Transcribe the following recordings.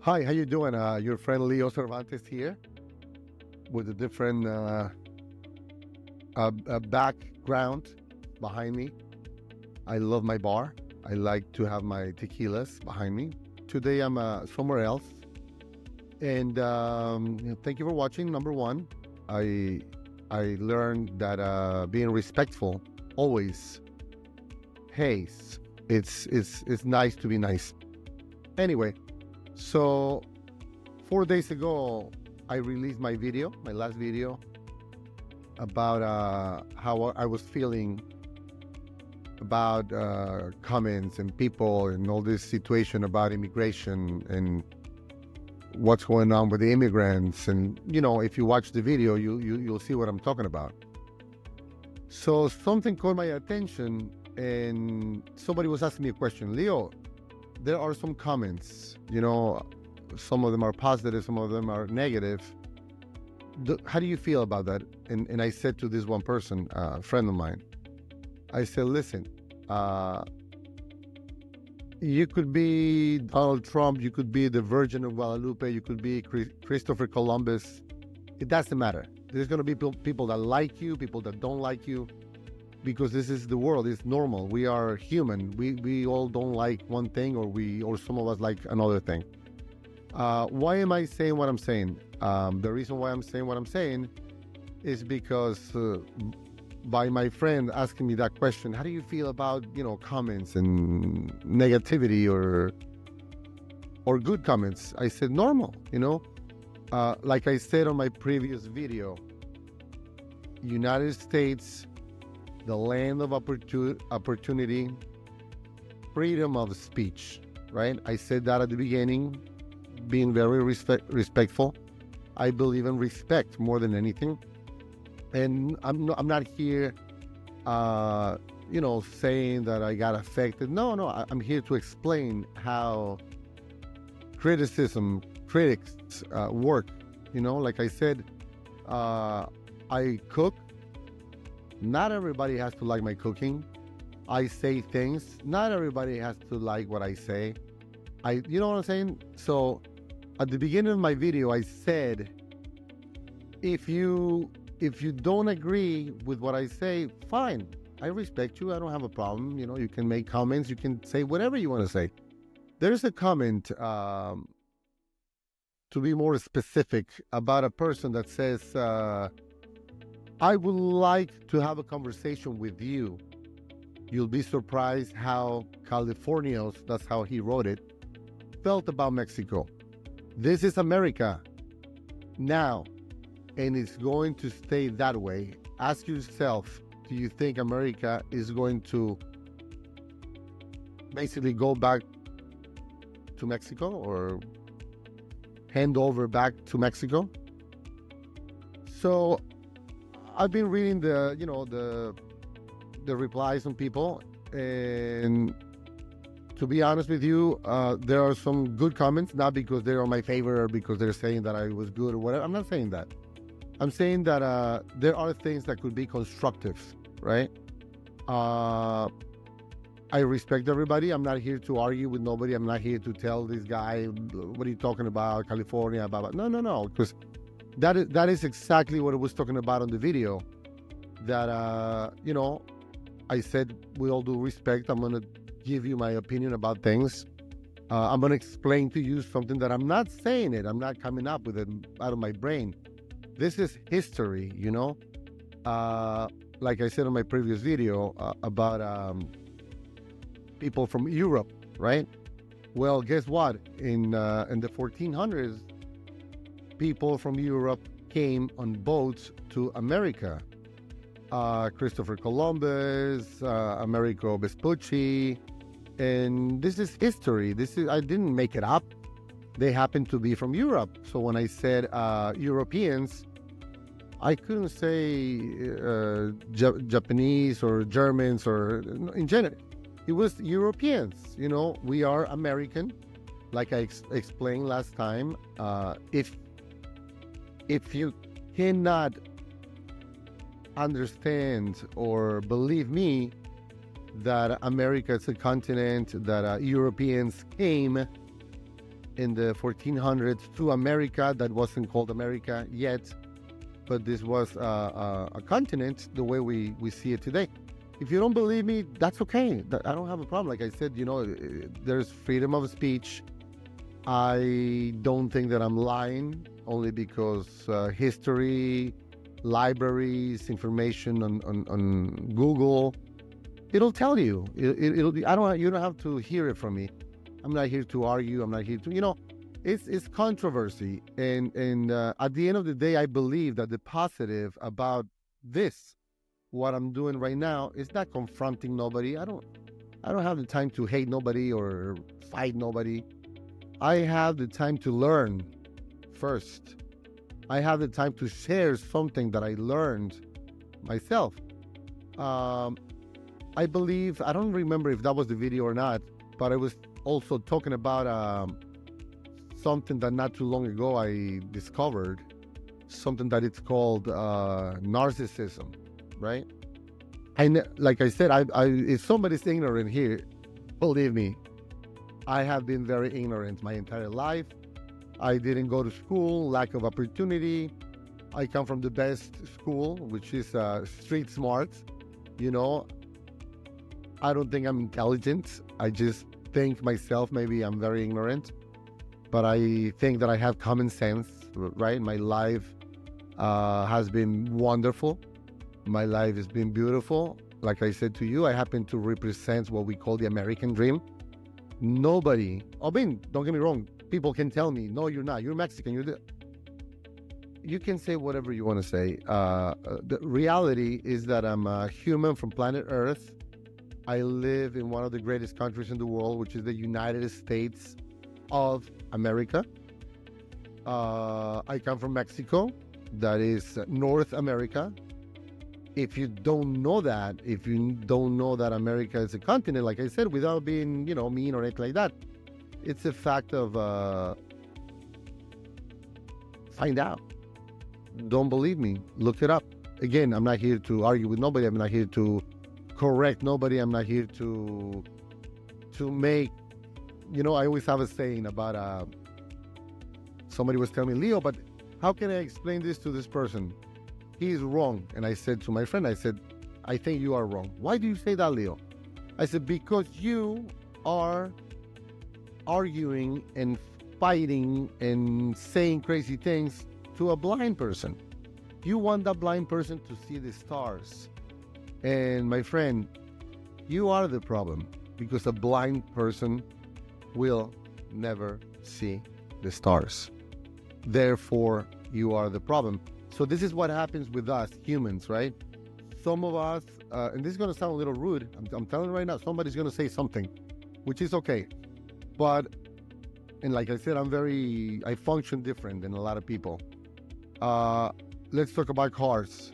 Hi, how you doing? Your friend Leo Cervantes here with a different background behind me. I love my bar. I like to have my tequilas behind me. Today I'm somewhere else, and thank you for watching. Number one, I I learned that being respectful always pays. It's nice to be nice. Anyway, so 4 days ago, I released my video, my last video, about how I was feeling about comments and people and all this situation about immigration and what's going on with the immigrants. And if you watch the video, you'll see what I'm talking about. So something caught my attention, and somebody was asking me a question. Leo, there are some comments, some of them are positive, some of them are negative. How do you feel about that? And I said to this one person, a friend of mine, I said, listen, you could be Donald Trump, you could be the Virgin of Guadalupe, you could be Christopher Columbus. It doesn't matter. There's going to be people that like you, people that don't like you, because this is the world. It's normal. We are human. We all don't like one thing, or some of us like another thing. Why am I saying what I'm saying? The reason why I'm saying what I'm saying is because by my friend asking me that question, how do you feel about comments and negativity or good comments? I said normal. Like I said on my previous video, United States, the land of opportunity, freedom of speech, right? I said that at the beginning, being very respectful. I believe in respect more than anything. And I'm not here, saying that I got affected. No, I'm here to explain how critics work. Like I said, I cook. Not everybody has to like my cooking. I say things. Not everybody has to like what I say. You know what I'm saying? So at the beginning of my video, I said, if you don't agree with what I say, fine. I respect you. I don't have a problem. You can make comments. You can say whatever you want to say. There's a comment, to be more specific, about a person that says, I would like to have a conversation with you. You'll be surprised how Californians, that's how he wrote it, felt about Mexico. This is America now, and it's going to stay that way. Ask yourself, do you think America is going to basically go back to Mexico or hand over back to Mexico? So I've been reading the replies from people, and to be honest with you, there are some good comments, not because they're my favorite or because they're saying that I was good or whatever. I'm not saying that. I'm saying that there are things that could be constructive, right? I respect everybody. I'm not here to argue with nobody. I'm not here to tell this guy, what are you talking about, California, blah, blah. No, because that is exactly what I was talking about on the video. That, I said, with all due respect, I'm going to give you my opinion about things. I'm going to explain to you something that I'm not saying it. I'm not coming up with it out of my brain. This is history, like I said on my previous video about people from Europe, right? Well, guess what? In the 1400s, people from Europe came on boats to America. Christopher Columbus, Amerigo Vespucci, and this is history. I didn't make it up. They happen to be from Europe. So when I said Europeans, I couldn't say Japanese or Germans or in general. It was Europeans. We are American, like I explained last time. If you cannot understand or believe me that America is a continent, that Europeans came in the 1400s to America that wasn't called America yet, but this was a continent the way we see it today. If you don't believe me, that's okay. I don't have a problem. Like I said, there's freedom of speech. I don't think that I'm lying, only because history, libraries, information on Google, it'll tell you. You don't have to hear it from me. I'm not here to argue. I'm not here to, it's controversy. And at the end of the day, I believe that the positive about this, what I'm doing right now, is not confronting nobody. I don't have the time to hate nobody or fight nobody. I have the time to learn first. I have the time to share something that I learned myself. I believe, I don't remember if that was the video or not, but I was also talking about something that not too long ago I discovered, something that it's called narcissism, right? And like I said, if somebody's ignorant here, believe me, I have been very ignorant my entire life. I didn't go to school, lack of opportunity. I come from the best school, which is street smart. I don't think I'm intelligent. I just think myself, maybe I'm very ignorant. But I think that I have common sense, right? My life has been wonderful. My life has been beautiful. Like I said to you, I happen to represent what we call the American dream. Nobody, don't get me wrong, people can tell me, no, you're not, you're Mexican, you can say whatever you want to say. The reality is that I'm a human from planet Earth. I live in one of the greatest countries in the world, which is the United States of America. I come from Mexico, that is North America. If you don't know that, America is a continent, like I said, without being, mean or anything like that, it's a fact of find out. Don't believe me, look it up. Again, I'm not here to argue with nobody. I'm not here to correct nobody. I'm not here to make, I always have a saying about somebody was telling me, Leo, but how can I explain this to this person? He is wrong. And I said to my friend, I think you are wrong. Why do you say that, Leo? I said, because you are arguing and fighting and saying crazy things to a blind person. You want that blind person to see the stars. And my friend, you are the problem, because a blind person will never see the stars. Therefore, you are the problem. So this is what happens with us humans, right? Some of us, and this is going to sound a little rude, I'm telling you right now, somebody's going to say something, which is okay. But, and like I said, I function different than a lot of people. Let's talk about cars.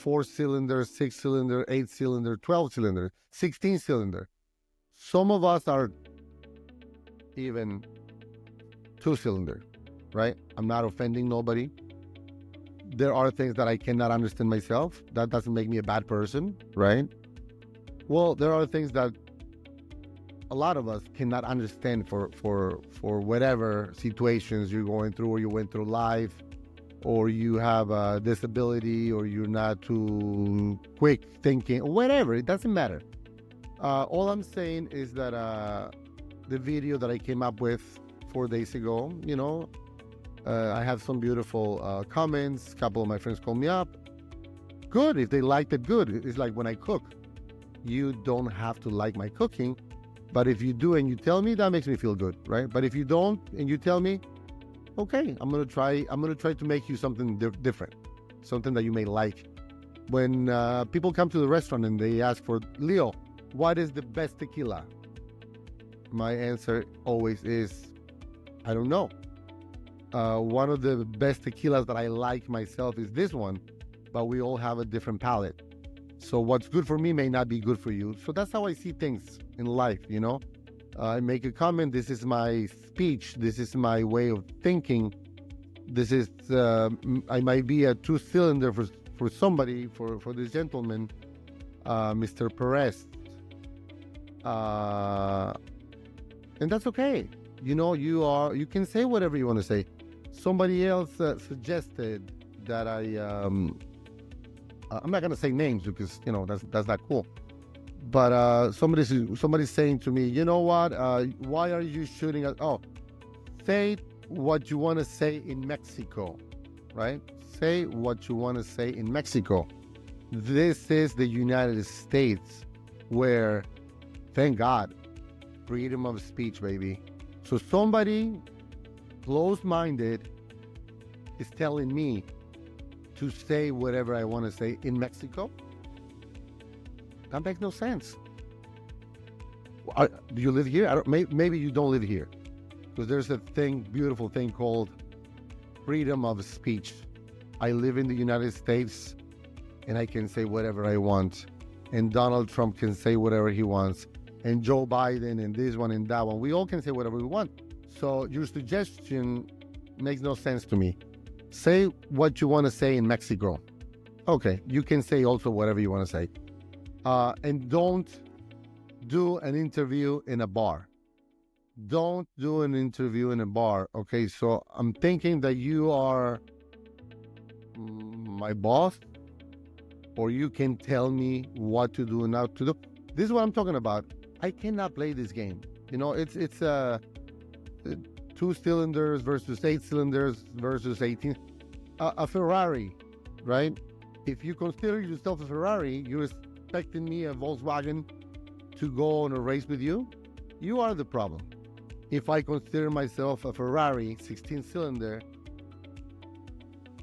4-cylinder, 6-cylinder, 8-cylinder, 12-cylinder, 16-cylinder. Some of us are even 2-cylinder, right? I'm not offending nobody. There are things that I cannot understand myself. That doesn't make me a bad person, right? Well, there are things that a lot of us cannot understand for whatever situations you're going through, or you went through life, or you have a disability, or you're not too quick thinking, or whatever. It doesn't matter. All I'm saying is that the video that I came up with 4 days ago, I have some beautiful comments. A couple of my friends called me up. Good. If they liked it, good. It's like when I cook. You don't have to like my cooking, but if you do and you tell me, that makes me feel good, right? But if you don't and you tell me, okay, I'm gonna try to make you something different, something that you may like. When people come to the restaurant and they ask for, Leo, what is the best tequila? My answer always is, I don't know. One of the best tequilas that I like myself is this one, but we all have a different palate. So what's good for me may not be good for you. So that's how I see things in life, I make a comment. This is my speech. This is my way of thinking. This is, I might be a 2-cylinder for somebody, for this gentleman, Mr. Perez. And that's okay. you can say whatever you want to say. Somebody else suggested that I'm not gonna say names because that's not cool. But somebody's saying to me, you know what? Why are you shooting at? Oh, say what you want to say in Mexico, right? Say what you want to say in Mexico. This is the United States, where, thank God, freedom of speech, baby. So somebody close-minded is telling me to say whatever I want to say in Mexico. That makes no sense. Do you live here? Maybe you don't live here, because there's a beautiful thing called freedom of speech. I live in the United States, and I can say whatever I want. And Donald Trump can say whatever he wants. And Joe Biden and this one and that one. We all can say whatever we want. So your suggestion makes no sense to me. Say what you want to say in Mexico. Okay, you can say also whatever you want to say. And don't do an interview in a bar. Don't do an interview in a bar. Okay, so I'm thinking that you are my boss, or you can tell me what to do and not to do. This is what I'm talking about. I cannot play this game. It's 2 cylinders versus 8 cylinders versus 18. A Ferrari, right? If you consider yourself a Ferrari, you're expecting me, a Volkswagen, to go on a race with you? You are the problem. If I consider myself a Ferrari 16-cylinder,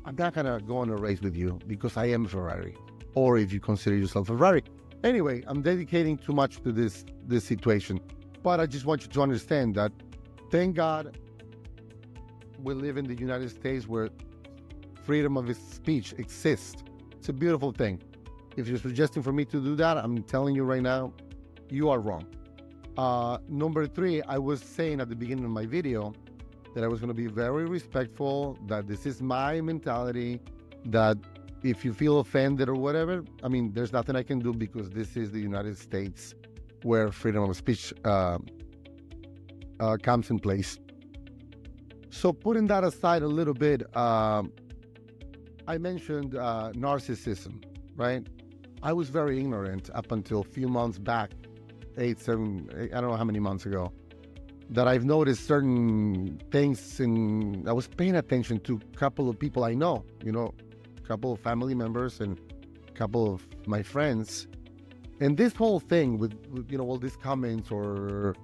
I'm not going to go on a race with you because I am a Ferrari. Or if you consider yourself a Ferrari. Anyway, I'm dedicating too much to this situation. But I just want you to understand that, thank God, we live in the United States where freedom of speech exists. It's a beautiful thing. If you're suggesting for me to do that, I'm telling you right now, you are wrong. Number 3, I was saying at the beginning of my video that I was going to be very respectful, that this is my mentality, that if you feel offended or whatever, there's nothing I can do because this is the United States where freedom of speech comes in place. So putting that aside a little bit, I mentioned narcissism, right? I was very ignorant up until a few months back, 8, 7, I don't know how many months ago, that I've noticed certain things, and I was paying attention to a couple of people I know, a couple of family members and a couple of my friends. And this whole thing with all these comments or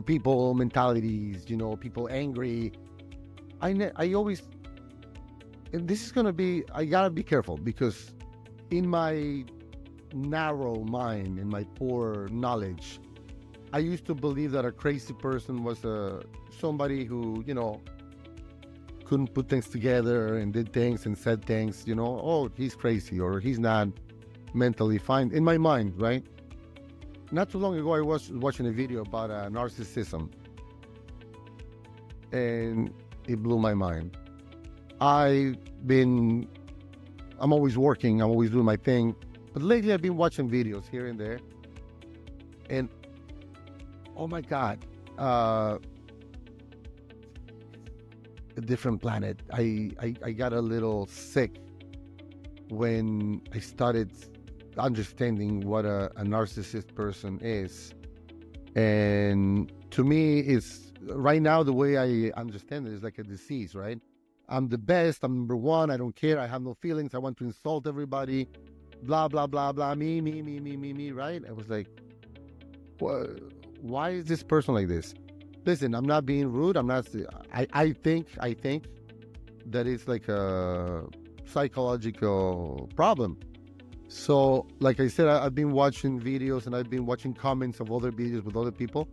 people mentalities, people angry, I always, and this is going to be, I got to be careful, because in my narrow mind, in my poor knowledge, I used to believe that a crazy person was somebody who, couldn't put things together and did things and said things, oh, he's crazy or he's not mentally fine, in my mind, right? Not too long ago, I was watching a video about narcissism, and it blew my mind. I'm always working, I'm always doing my thing, but lately I've been watching videos here and there, and oh my God, a different planet. I got a little sick when I started understanding what a narcissist person is. And to me, it's right now, the way I understand it is like a disease, right? I'm the best, I'm number one, I don't care, I have no feelings, I want to insult everybody, blah, blah, blah, blah, me, right? I was like, why is this person like this? Listen, I'm not being rude. I think that it's like a psychological problem. So, like I said, I've been watching videos and I've been watching comments of other videos with other people.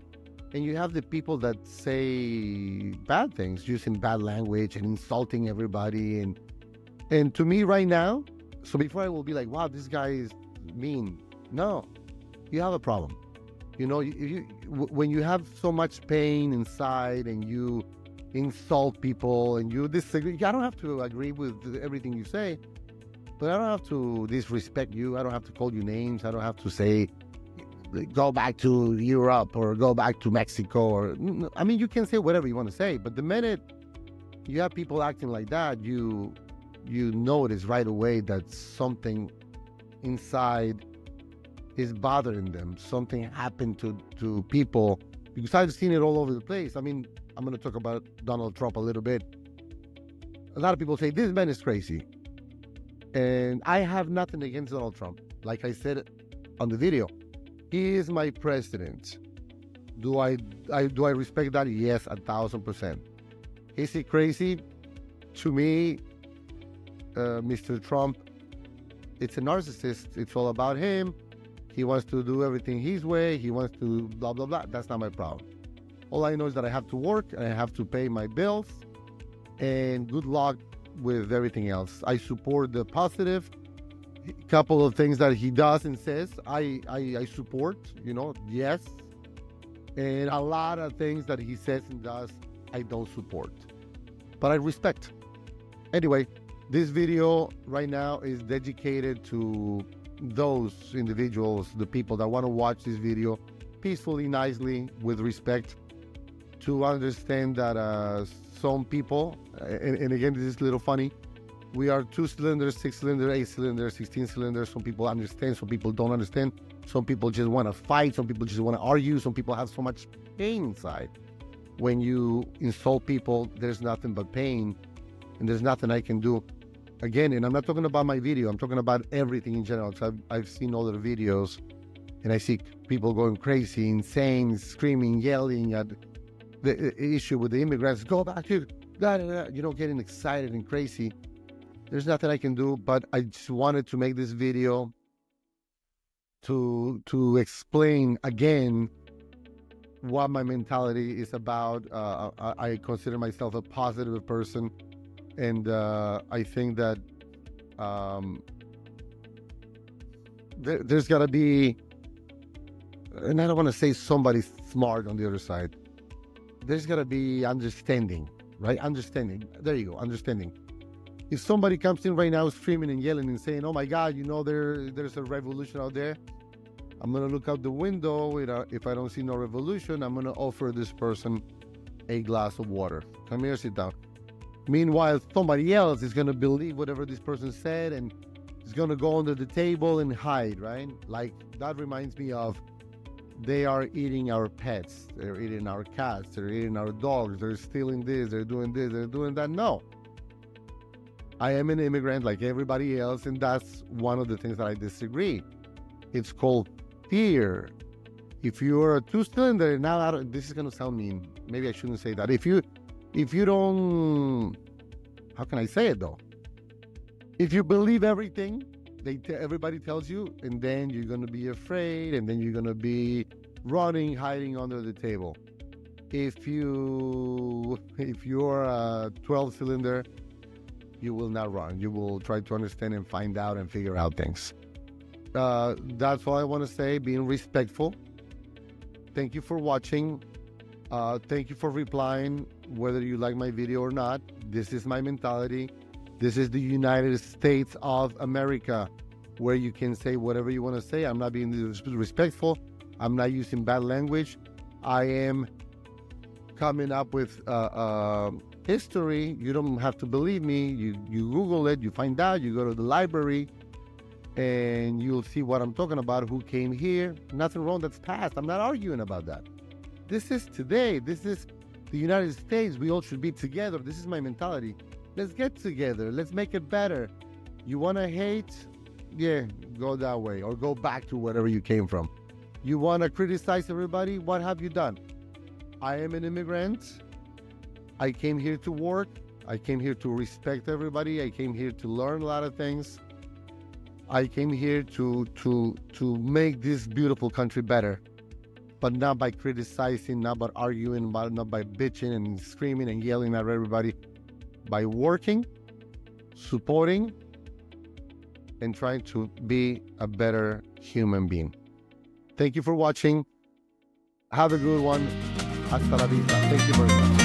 And you have the people that say bad things, using bad language and insulting everybody. And to me right now, so before I will be like, wow, this guy is mean. No, you have a problem. When you have so much pain inside and you insult people and you disagree, I don't have to agree with everything you say, but I don't have to disrespect you. I don't have to call you names. I don't have to say, go back to Europe or go back to Mexico, or I mean, you can say whatever you want to say, but the minute you have people acting like that, you notice right away that something inside is bothering them. Something happened to people, because I've seen it all over the place. I mean, I'm going to talk about Donald Trump a little bit. A lot of people say this man is crazy, and I have nothing against Donald Trump. Like I said on the video, he is my president. Do I respect that? Yes, 1,000%. Is he crazy? To me, Mr. Trump, it's a narcissist. It's all about him. He wants to do everything his way. He wants to blah, blah, blah. That's not my problem. All I know is that I have to work and I have to pay my bills, and good luck with everything else. I support the positive. Couple of things that he does and says, I support, yes. And a lot of things that he says and does, I don't support. But I respect. Anyway, this video right now is dedicated to those individuals, the people that want to watch this video peacefully, nicely, with respect, to understand that some people, and again, this is a little funny, we are 2 cylinders, 6 cylinders, 8 cylinders, 16 cylinders. Some people understand, some people don't understand. Some people just want to fight, some people just want to argue, some people have so much pain inside. When you insult people, there's nothing but pain, and there's nothing I can do. Again, and I'm not talking about my video, I'm talking about everything in general. So I've seen all the videos, and I see people going crazy, insane, screaming, yelling at the issue with the immigrants. Go back here, getting excited and crazy. There's nothing I can do, but I just wanted to make this video to explain again what my mentality is about. I consider myself a positive person, and I think that there's got to be, and I don't want to say somebody smart on the other side. There's got to be understanding, right? Understanding. There you go, understanding. If somebody comes in right now screaming and yelling and saying, oh my God, there's a revolution out there, I'm going to look out the window. If I don't see no revolution, I'm going to offer this person a glass of water. Come here, sit down. Meanwhile, somebody else is going to believe whatever this person said and is going to go under the table and hide, right? Like, that reminds me of, they are eating our pets. They're eating our cats. They're eating our dogs. They're stealing this. They're doing this. They're doing that. No. I am an immigrant like everybody else, and that's one of the things that I disagree. It's called fear. If you're a 2-cylinder, now this is going to sound mean. Maybe I shouldn't say that. If you don't, how can I say it though? If you believe everything everybody tells you, and then you're going to be afraid, and then you're going to be running, hiding under the table. If you're a 12-cylinder, you will not run. You will try to understand and find out and figure out things. That's all I want to say, being respectful. Thank you for watching. Thank you for replying, whether you like my video or not. This is my mentality. This is the United States of America, where you can say whatever you want to say. I'm not being disrespectful. I'm not using bad language. I am coming up with history. You don't have to believe me. You Google it, you find out, you go to the library, and you'll see what I'm talking about, who came here. Nothing wrong, that's past. I'm not arguing about that. This is today. This is the United States. We all should be together. This is my mentality. Let's get together. Let's make it better. You want to hate? Yeah, go that way, or go back to wherever you came from. You want to criticize everybody? What have you done? I am an immigrant. I came here to work. I came here to respect everybody. I came here to learn a lot of things. I came here to make this beautiful country better, but not by criticizing, not by arguing, not by bitching and screaming and yelling at everybody. By working, supporting, and trying to be a better human being. Thank you for watching. Have a good one. Hasta la vista. Thank you very much.